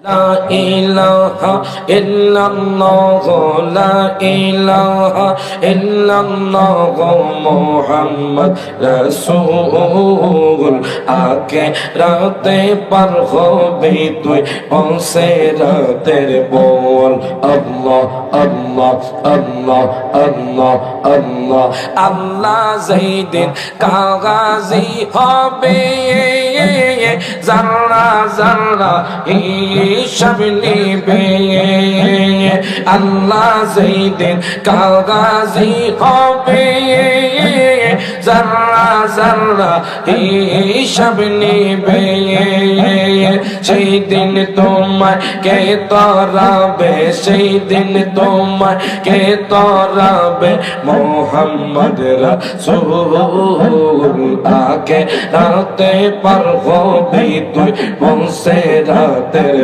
লা ইলাহা ইল্লাল্লাহ লা ইলাহা ইল্লাল্লাহ মুহাম্মদ রাসূল আকে রাতে পার হবি তুই পৌঁছে রাতের বল আল্লাহ আল্লাহ আল্লাহ আল্লাহ আল্লাহ আল্লাহ যেদিন কাগাজি হবে জাররা জাররা হিসাব নিবে আল্লাহ যেদিন কাগাজি হবে জাররা জাররা হিসাব নিবে সেই দিন তোমায় কে তরাবে সেই দিন তোমায় কে তরাবে মোহাম্মদ রাসূল আকে রাতে পার হবি তুই পৌঁছে রাতের